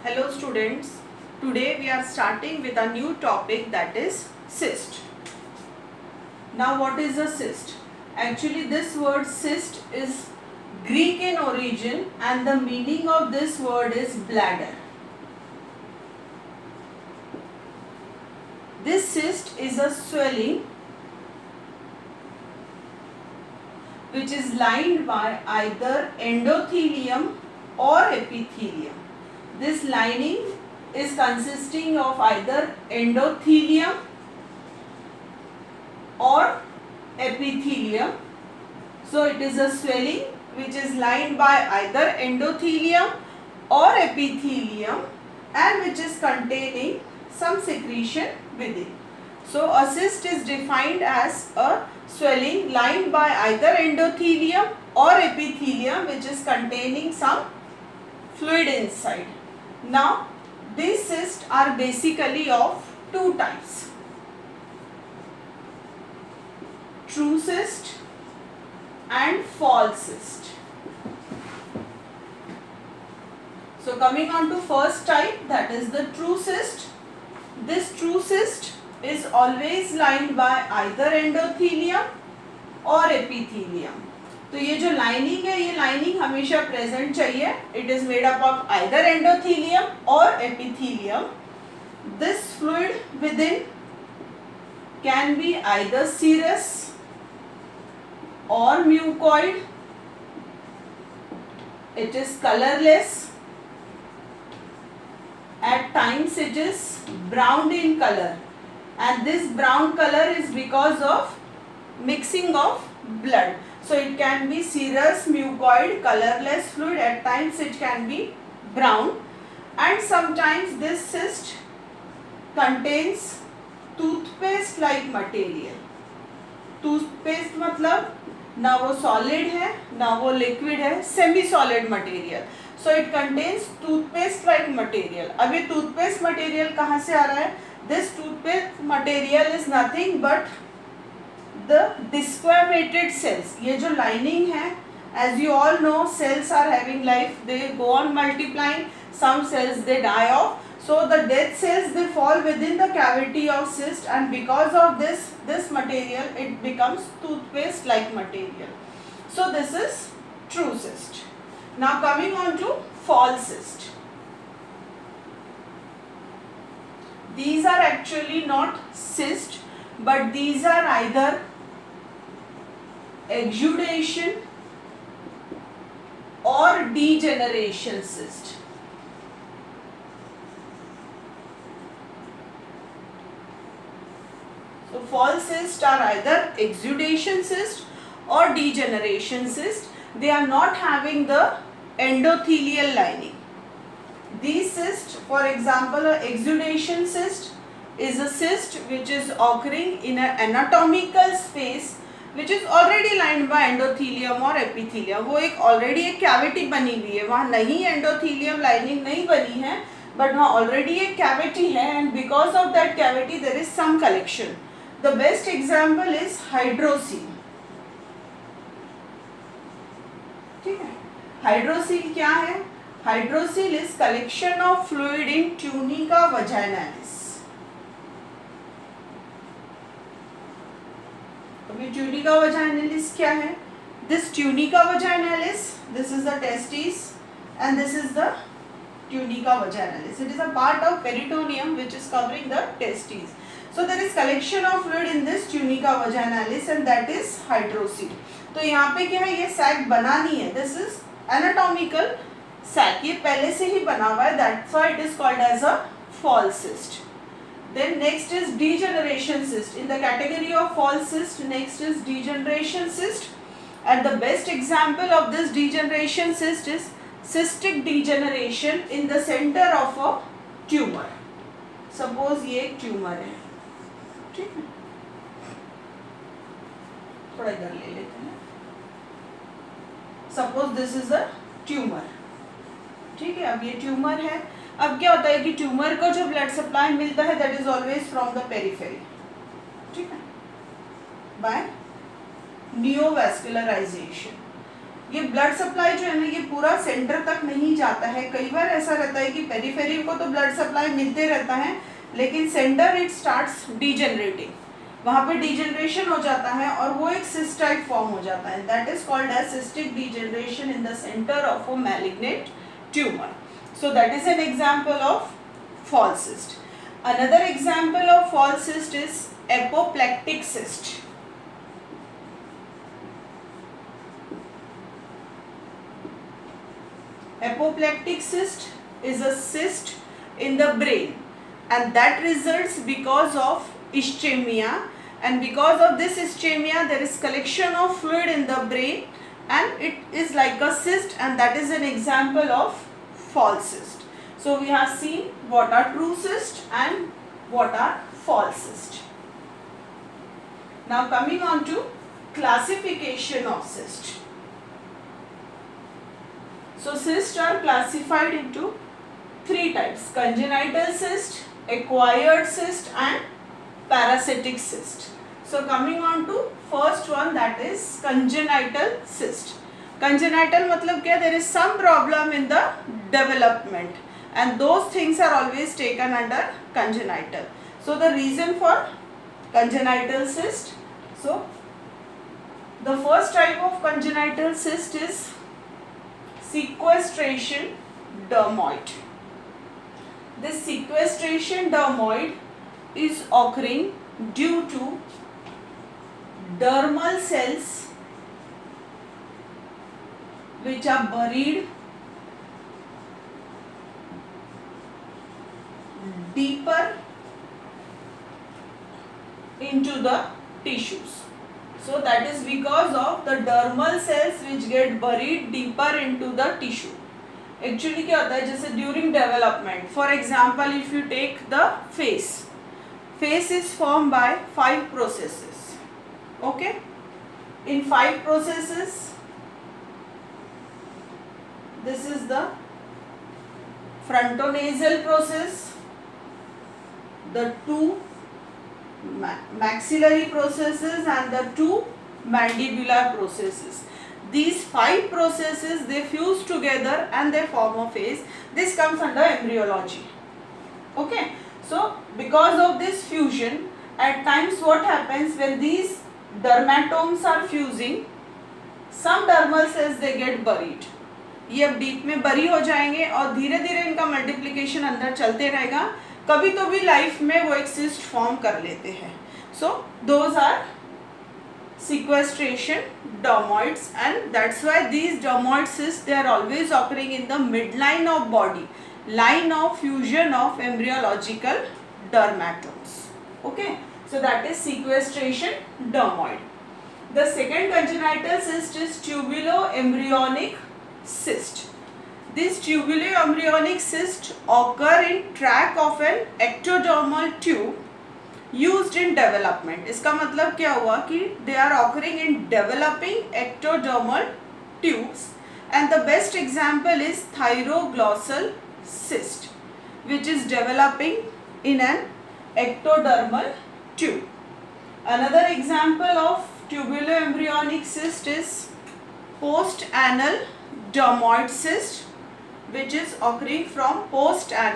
Hello students, today we are starting with a new topic, that is cyst. Now what is a cyst? Actually this word cyst is Greek in origin and the meaning of this word is bladder. This cyst is a swelling which is lined by either endothelium or epithelium. This lining is consisting of either endothelium or epithelium. So it is a swelling which is lined by either endothelium or epithelium and which is containing some secretion within. So a cyst is defined as a swelling lined by either endothelium or epithelium which is containing some fluid inside. Now these cysts are basically of two types: true cyst and false cyst. So coming on to first type, that is the true cyst. This true cyst is always lined by either endothelium or epithelium. तो ये जो lining है, ये lining हमेशा present चाहिए. It is made up of either endothelium और epithelium. This fluid within can be either serous or mucoid. It is colorless. At times it is brown in color, and this brown color is because of mixing of blood. So it can be serous, mucoid, colorless fluid. At times it can be brown, and sometimes this cyst contains toothpaste like material. Toothpaste मतलब ना वो solid है ना वो liquid है, semi solid material. So it contains toothpaste like material. अब ये toothpaste material कहाँ से आ रहा है? This toothpaste material is nothing but the desquamated cells. ये जो लाइनिंग है, as you all know, cells are having life, they go on multiplying, some cells they die off. So the dead cells, they fall within the cavity of cyst, and because of this material, it becomes toothpaste like material. So this is true cyst. Now coming on to false cyst. These are actually not cyst, but these are either exudation or degeneration cyst. So false cysts are either exudation cyst or degeneration cyst. They are not having the endothelial lining. These cysts, for example, an exudation cyst is a cyst which is occurring in an anatomical space which is already lined by endothelium or epithelium. वो एक already एक cavity बनी हुई है, वहाँ नहीं endothelium lining नहीं बनी है, but वहाँ already एक cavity है, and because of that cavity there is some collection. The best example is hydrocele. ठीक है, हाइड्रोसील क्या है? Hydrocele is collection of fluid in tunica vaginalis. अभी ट्यूनिका वजाइनालिस क्या है? This tunica vaginalis, this is the testis and this is the tunica vaginalis. It is a part of peritoneum which is covering the testes. So there is collection of fluid in this tunica vaginalis and that is hydrocele. तो यहाँ पे क्या है? ये sac बना नहीं है. This is anatomical sac. ये पहले से ही बना हुआ है. That's why it is called as a false cyst. Then next is degeneration cyst. In the category of false cyst, next is degeneration cyst. And the best example of this degeneration cyst is cystic degeneration in the center of a tumor. Suppose ये एक tumor है. ठीक है, थोड़ा इधर ले लेते हैं. Suppose this is a tumour. ठीक है, अब ये ट्यूमर है. अब क्या होता है कि ट्यूमर को जो ब्लड सप्लाई मिलता है that is always from the periphery. ठीक है, बाय नियोवैस्कुलराइजेशन. ये ब्लड सप्लाई जो है ना ये पूरा सेंटर तक नहीं जाता है. कई बार ऐसा रहता है कि पेरिफेरी को तो ब्लड सप्लाई मिलते रहता है, लेकिन सेंटर इट स्टार्ट्स डिजेनरेटिंग, वहाँ पे डिजेनरेशन हो जाता है और वो एक सिस्ट टाइप फॉर्म हो जाता है. That is called as cystic degeneration in the centre of a malignant tumour. So that is an example of false cyst. Another example of false cyst is apoplectic cyst. Apoplectic cyst is a cyst in the brain, and that results because of ischemia, and because of this ischemia there is collection of fluid in the brain and it is like a cyst, and that is an example of false cyst. So we have seen what are true cyst and what are false cyst. Now coming on to classification of cyst. So cysts are classified into three types: congenital cyst, acquired cyst and parasitic cyst. So coming on to first one, that is congenital cyst. Congenital मतलब क्या? There is some problem in the development, and those things are always taken under congenital. So the reason for congenital cyst, so the first type of congenital cyst is sequestration dermoid. This sequestration dermoid is occurring due to dermal cells which are buried deeper into the tissues. So that is because of the dermal cells which get buried deeper into the tissue. Actually क्या होता है, जैसे during development, for example if you take the face is formed by 5 processes. Okay, in 5 processes, this is the frontonasal process, the 2 maxillary processes and the 2 mandibular processes. These 5 processes, they fuse together and they form a face. This comes under embryology. Okay, so because of this fusion, at times what happens when these dermatomes are fusing, some dermal cells they get buried. ये अब deep में बरी हो जाएंगे और धीरे धीरे इनका मल्टीप्लिकेशन अंदर चलते रहेगा. कभी तो भी लाइफ में वो एक सिस्ट फॉर्म कर लेते हैं. So those are sequestration dermoids, and that's why these dermoid cysts, they are always occurring in the midline of body, line of fusion of embryological dermatomes. Okay, so that is sequestration dermoid. The second congenital cyst is tubuloembryonic cyst. This tubuloembryonic cyst occur in tract of an ectodermal tube used in development. इसका मतलब क्या हुआ कि they are occurring in developing ectodermal tubes, and the best example is thyroglossal cyst, which is developing in an ectodermal tube. Another example of tubuloembryonic cyst is post-anal dermoid cyst, which is occurring from post-anal